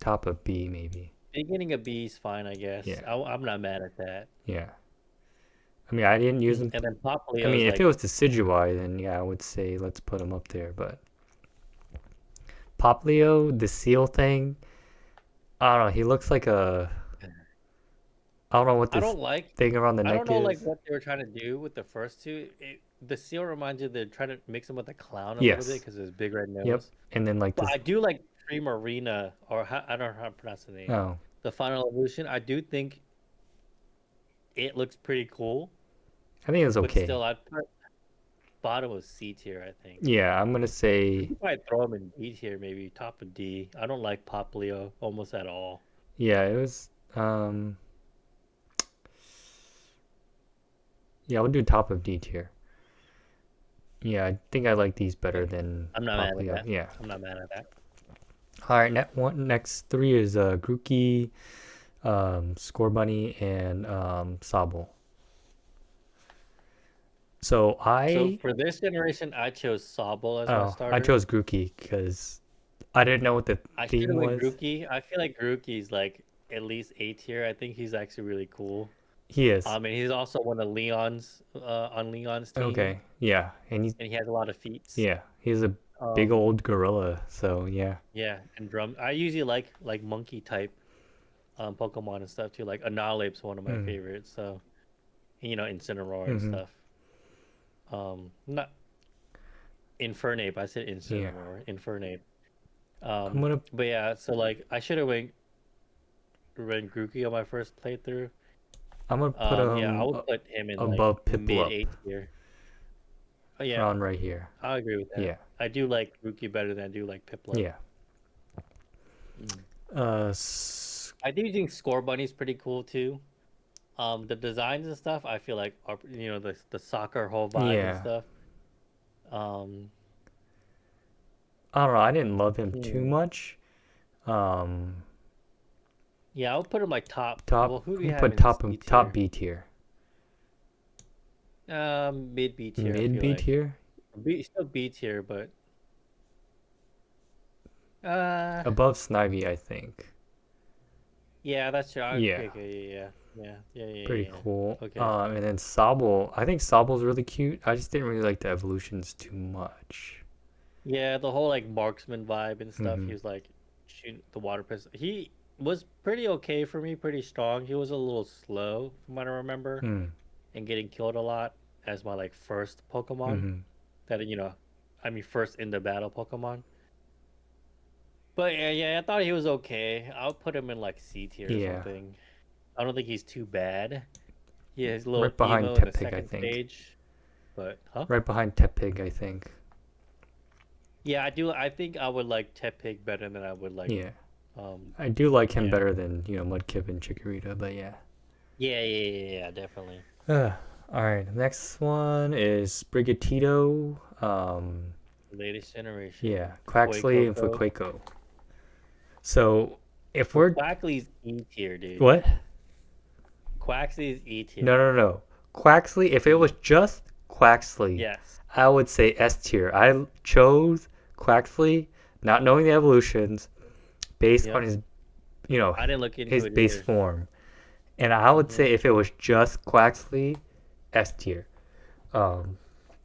Top of B, maybe. Beginning of B is fine, I guess. Yeah, I'm not mad at that. yeah. I mean, I didn't use them. And then I Popplio is mean, if it like, was Decidueye, then yeah, I would say let's put him up there. But Poplio, the seal thing, I don't know. He looks like a. I don't know what I this don't like thing around the I don't neck know like is. what they were trying to do with the first two. The seal reminds you they're trying to mix him with a clown a little bit Yes. because of his big red Yep. nose. And then like But this. I do like Primarina, or I don't know how to pronounce the name. Oh, The final evolution. I do think it looks pretty cool, I think it was but okay. still, I'd put bottom of C tier, I think. Yeah, I'm gonna say. You might throw him in D tier, maybe top of D. I don't like Poplio almost at all. Yeah, it was. Yeah, we'll do top of D tier. Yeah, I think I like these better Okay. than I'm not mad at Poplio. that. Yeah. I'm not mad at that. All right, next three is Grookey, Scorbunny, and Sobble. So So I for this generation, I chose Sobble as my I starter. chose Grookey because I didn't know what the I should theme have went was. Grookey. I feel like Grookey's like at least A tier. I think he's actually really cool. He is. And he's also one of Leon's on Leon's team, Okay, yeah, and and he has a lot of feats. he's a big Um, old gorilla. So yeah. yeah, and drum. I usually like monkey type Pokemon and stuff too. Like Annihilape's one of my Mm, favorites. So Incineroar and hmm. stuff. Not Infernape. I said Yeah, Incineroar. Infernape. I'm gonna But yeah. So like I should have went Grookey on my first playthrough. put Yeah, I him would put him in like above mid Piplup, A tier. Oh yeah, around right here. I agree with that. Yeah, I do like Grookey better than I do like Piplup. yeah. Mm. Uh, s- I do think Score Bunny's pretty cool too. The designs and stuff I feel like are, the soccer whole vibe and yeah. stuff. Um, I don't know. I didn't love him too hmm. much. Um, Yeah, I'll put him like top. top. Well, who do I'm we gonna have put in C top tier? B tier. Mid B tier. I Mid feel B like tier. Still B tier, but uh, Above Snivy, I think. yeah, that's true. Yeah, Okay, okay, pretty yeah. cool. Okay. And then Sobble. I think Sobble's really cute. I just didn't really like the evolutions too much. Yeah, the whole like marksman vibe and stuff. Mm-hmm. He was like shooting the water pistol. He was pretty okay for me, pretty strong. He was a little slow from what I remember Mm. and getting killed a lot as my like first Pokemon Hmm. that I mean first in the battle Pokemon. But yeah, I thought he was okay. I'll put him in like C tier or Yeah, something. I don't think he's too bad. He has a little right behind emo in the Tepig, I second think. stage, but huh? Right behind Tepig, I think. Yeah, I do. I think I would like Tepig better than I would like. Yeah, Um, I do like him yeah, better than Mudkip and Chikorita, but yeah. yeah, definitely. All right, next one is Sprigatito. Latest generation, Yeah, Quaxley and Fuecoco. Fuecoco. So if Well, we're Quackley's E tier, dude. what? Quaxley's E No, tier. no, no. Quaxley. If it was just Quaxley, Yes. I would say S tier. I chose Quaxley, not knowing the evolutions, based on Yep. his, I didn't look into his it base either. form, and I would Hmm. say if it was just Quaxley, S tier. Um,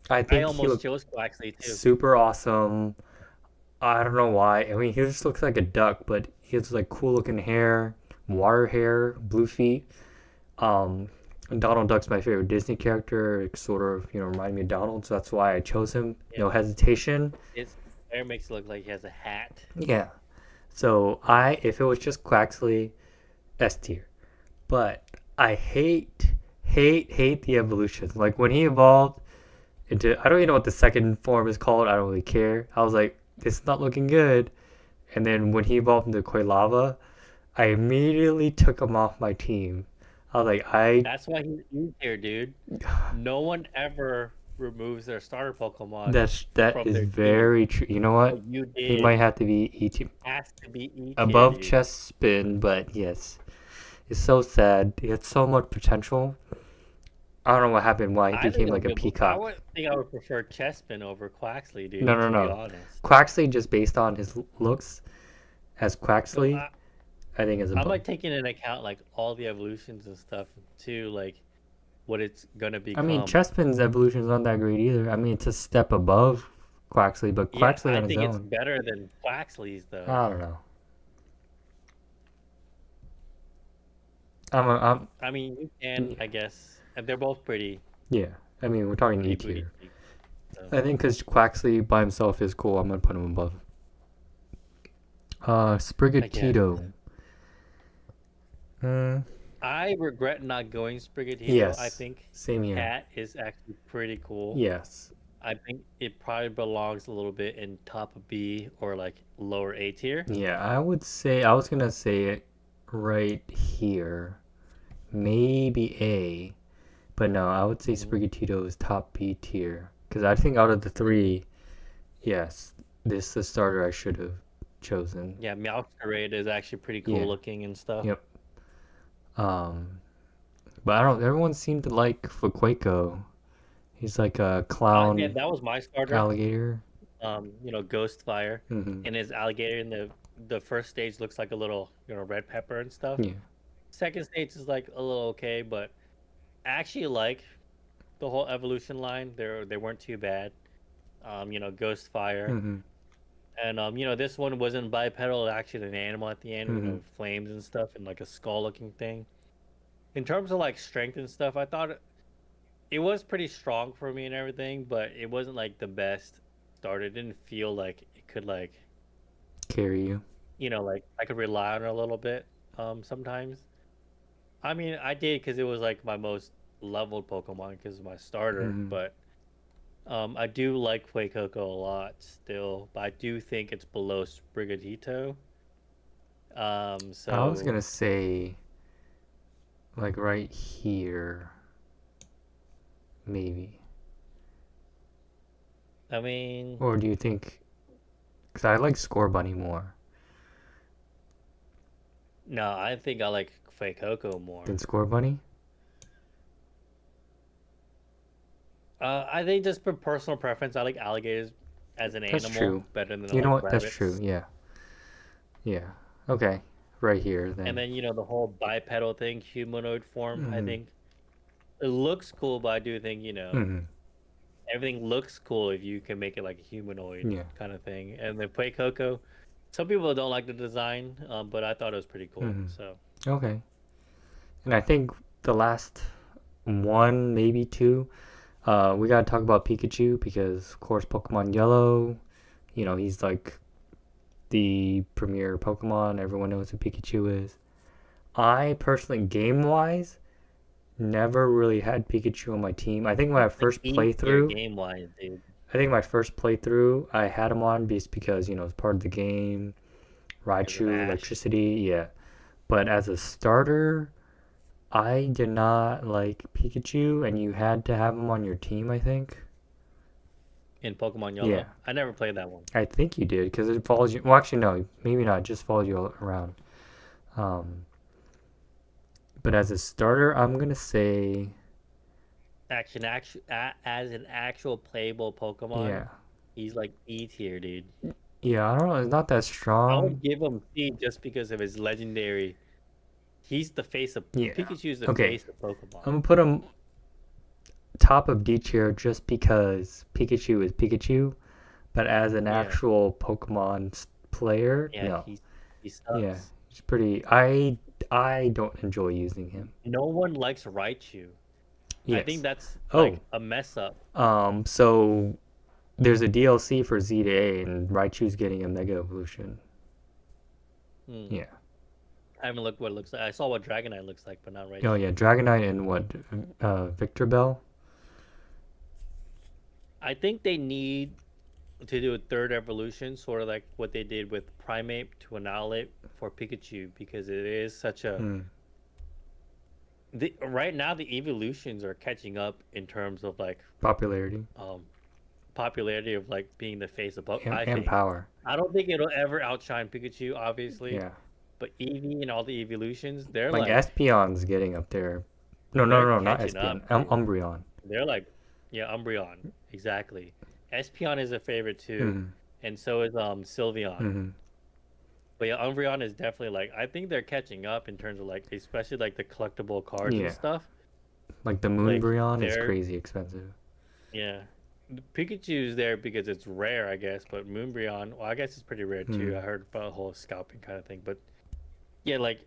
I I think he almost looked chose Quaxley too. super awesome. I don't know why. I mean, he just looks like a duck, but he has like cool looking hair, water hair, blue feet. Um, Donald Duck's my favorite Disney character. It sort of, reminded me of Donald, so that's why I chose him. Yeah. No hesitation. His hair makes it look like he has a hat. Yeah. So if it was just Quaxley, S tier. But I hate the evolutions. Like when he evolved into, I don't even know what the second form is called. I don't really care. I was like, it's not looking good. And then when he evolved into Quailava, I immediately took him off my team. I was like, That's why he's E tier, dude. No one ever removes their starter Pokemon that from is their team, very true. You know what? but you He might did. have to be E Has to be E tier, above dude. chest spin, but yes, it's so sad. He had so much potential. I don't know what happened. Why he I think became it's like a good. I peacock. would think I would prefer Chespin over Quaxley, No, dude. no, To be no. honest. Quaxley just based on his looks as So Quaxley, I think is I'm above. like taking into account like all the evolutions and stuff too, like what it's gonna I mean, become. Chespin's evolution is not that great either. I mean, it's a step above Quaxley, but Yeah, Quaxley I on his think it's own, better than Quaxley's though. I don't know. I'm I mean, you can, I guess, and they're both pretty, yeah. I mean, we're talking E pretty booty tier. cheeks. So I think because Quaxley by himself is cool, I'm gonna put him above. I guess. Sprigatito. Mm, I regret not going Sprigatito. I yes, think same here. Cat is actually pretty cool. Yes. I think it probably belongs a little bit in top B or like lower A tier. Yeah, I was gonna say it right here. Maybe A. But no, I would say Hmm. Sprigatito is top B tier. Because I think out of the three, yes, this is the starter I should have chosen. Yeah, Meowscarade is actually pretty cool Yeah, looking and stuff. yep. Um, but I don't, everyone seemed to like Fuecoco. He's like a Yeah, clown that was my starter. alligator. Ghostfire, Hmm. and his alligator in the first stage looks like a little, red pepper and stuff. Yeah. Second stage is like a little okay, but I actually like the whole evolution line. They weren't too bad. Ghostfire, Hmm. and this one wasn't bipedal, actually an animal at the end, Hmm. flames and stuff, and like a skull looking thing. In terms of like strength and stuff, I thought it was pretty strong for me and everything, but it wasn't like the best start. It didn't feel like it could like Carry you. like I could rely on it a little bit sometimes. I mean, I did because it was like my most leveled Pokemon because of my starter, Hmm. but I do like Fuecoco a lot still, but I do think it's below Sprigatito. I was So gonna say like right here, maybe. I mean, Or do you think? Because I like Score Bunny more no, I think I like Fuecoco more. than Score Bunny. I think just for personal preference, I like alligators as an That's animal true. better than You know like what? That's true. rabbits. Yeah. Yeah. Okay. Right here And then. then the whole bipedal thing, humanoid form. I Hmm. think it looks cool, but I do think Hmm. everything looks cool if you can make it like a humanoid Yeah. kind of thing. And the Play Coco, some people don't like the design, but I thought it was pretty cool. Hmm. So Okay. And I think the last one, maybe two, We gotta talk about Pikachu because, of course, Pokemon Yellow. He's like the premier Pokemon. Everyone knows who Pikachu is. I personally, game-wise, never really had Pikachu on my team. I think my Like first E tier playthrough, game wise, dude. I had him on just because, it's part of the game. Because of Raichu, Ash. electricity, yeah. But as a starter, I did not like Pikachu, and you had to have him on your team, I think. In Pokemon Yeah, Yellow. I never played that one. I think you did because it follows you. Well, actually, no, maybe not. It just follows you all around. Um, but as a starter, I'm gonna say, As an actual playable Pokemon, yeah, he's like E tier, dude. yeah. I don't know. It's not that I strong. would give him C just because of his legendary. He's the face of Yeah. Pikachu's the Okay. face of Pokemon. I'm gonna put him top of D tier just because Pikachu is Pikachu. But as an Yeah, actual Pokemon player, yeah, no. he Yeah, sucks. it's pretty. I don't enjoy using him. No one likes Raichu. I think Yes. that's Oh, like a mess up. so there's a DLC for Z to A, and Raichu's getting a Mega Evolution. Hmm. Yeah. I haven't looked what it looks like. I saw what Dragonite looks like, but not Oh Raichu. yeah, Dragonite and what? Victor Bell. I think they need to do a third evolution, sort of like what they did with Primeape to Annihilate for Pikachu, because it is such a Hmm. right now the evolutions are catching up in terms of like Popularity um popularity of like being the face of Pokemon. and, I and think. power. I don't think it'll ever outshine Pikachu, obviously, Yeah. but Eevee and all the evolutions, they're Like like Espeon's getting up there. No, no, they're no, not catching Espeon. up, dude. Umbreon. They're like, yeah, Umbreon, exactly. Espeon is a favorite too, Hmm. and so is Sylveon. Hmm. But yeah, Umbreon is definitely like I think they're catching up in terms of like especially like the collectible cards and Yeah. stuff. Like the Like Moonbreon is they're crazy expensive. yeah. Pikachu's there because it's rare, I guess, but Moonbreon, well, I guess it's pretty rare too. Hmm. I heard about the whole scalping kind of thing, but yeah, like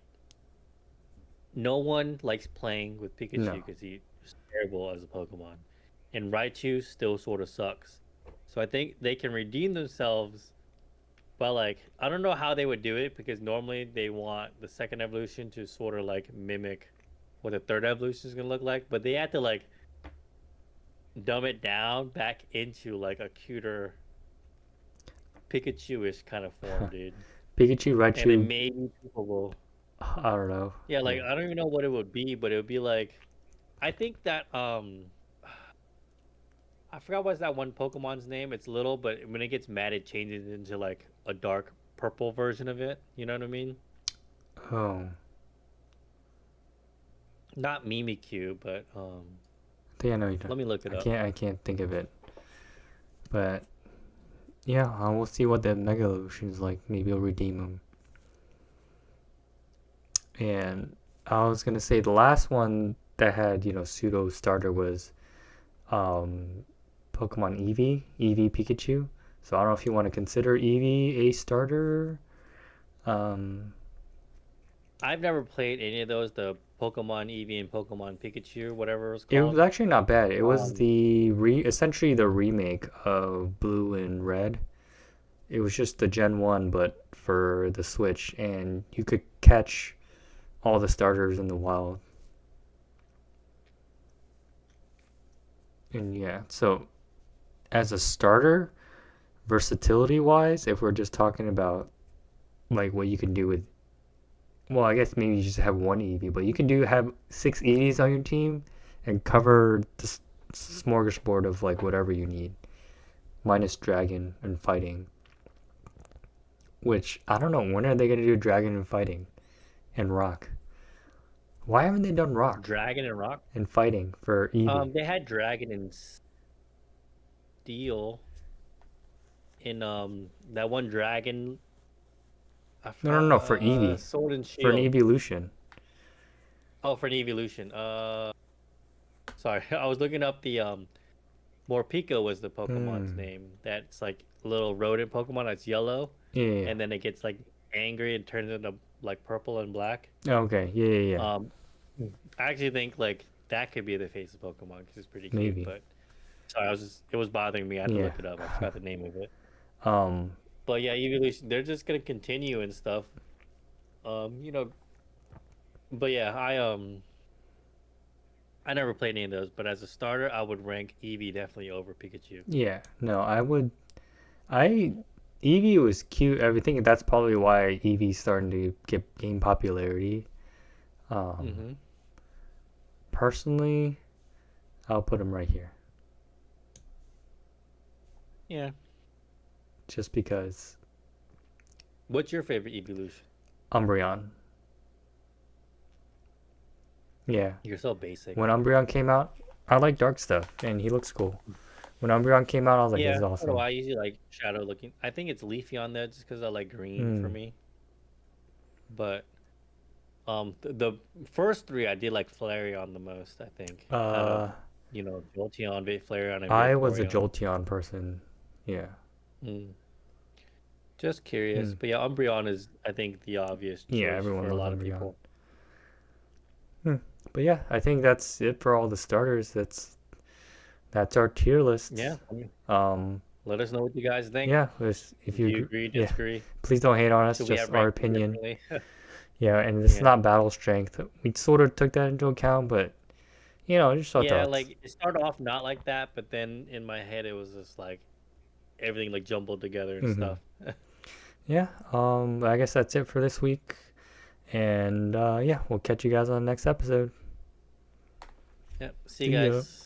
no one likes playing with Pikachu No. because he's terrible as a Pokemon, and Raichu still sort of sucks. So I think they can redeem themselves. But like, I don't know how they would do it because normally they want the second evolution to sort of like mimic what the third evolution is gonna look like. But they had to like dumb it down back into like a cuter Pikachu-ish kind of form, dude. Pikachu, And then Raichu, maybe people will, I don't know. yeah, like Yeah. I don't even know what it would be, but it would be like, I think that I forgot what's that one Pokemon's name. It's little, but when it gets mad, it changes into like a dark purple version of it. You know what I mean? Oh, Not Mimikyu, but I think I know you don't. let me look it up. I can't think of it. But yeah, we'll see what the Mega Evolution is like. Maybe I'll redeem them. And I was gonna say the last one that had pseudo starter was um Pokemon Eevee Pikachu. So I don't know if you want to consider Eevee a starter. Um, I've never played any of those, the Pokemon Eevee and Pokemon Pikachu, whatever it was it was called. actually not bad. It was Um, the essentially the remake of Blue and Red. It was just the Gen 1, but for the Switch, and you could catch all the starters in the wild. And yeah, so as a starter, versatility wise, if we're just talking about like what you can do with, well, I guess maybe you just have one Eevee, but you can have six Eevees on your team and cover the smorgasbord of like whatever you need, minus dragon and fighting. Which I don't know, when are they gonna do dragon and fighting and rock? Why haven't they done rock Dragon and Rock. and fighting for Eevee? They had Dragon and Steel in that one dragon. I No, no, forgot. no, for Eevee, Sword and for an Shield. evolution. Oh, for an evolution. Sorry, I was looking up the Morpeko was the Pokemon's Hmm. name. That's like a little rodent Pokemon that's yellow, Yeah, yeah, and then it gets like angry and turns into like purple and black. yeah. Okay, yeah, yeah, yeah. Um, I actually think like that could be the face of Pokemon because it's pretty cute. Maybe. But Sorry, it was bothering me. I had to Yeah. look it up. I forgot the name of it. Um, But yeah, Evolution, they're just gonna continue and stuff. You know, but yeah, I never played any of those, but as a starter, I would rank Eevee definitely over Pikachu. yeah. No, I would. I Eevee was cute. Everything. That's probably why Eevee's starting to gain popularity. Um, Mm-hmm. Personally, I'll put him right here, Yeah. just because What's your favorite Evolution? Umbreon. Yeah. You're so basic. When Umbreon came out, I like dark stuff, and he looks cool. When Umbreon came out, I was like, this Yeah, is so do awesome. I usually like shadow looking. I think it's Leafy on there just because I like green for Mm. me. But the first three I did like Flareon the most, I think, out of Uh, Jolteon, Flareon, and I was a Vaporeon. Jolteon person. Yeah. Mm. Just curious, Mm. but yeah, Umbreon is I think the obvious Yeah, choice everyone for a loves lot of Umbreon. people. Hmm. But yeah, I think that's it for all the starters. That's our tier list. Yeah, I mean, Um, let us know what you guys think. yeah, if Do you you agree, yeah, disagree? please don't hate on us, Should we just have our ranked them opinion. differently? Yeah, and this is Yeah. not battle strength. We sort of took that into account, but just our Yeah, thoughts. like it started off not like that, but then in my head it was just like everything like jumbled together and Hmm. stuff. Yeah, I guess that's it for this week. And yeah, we'll catch you guys on the next episode. Yep. See you See ya. guys.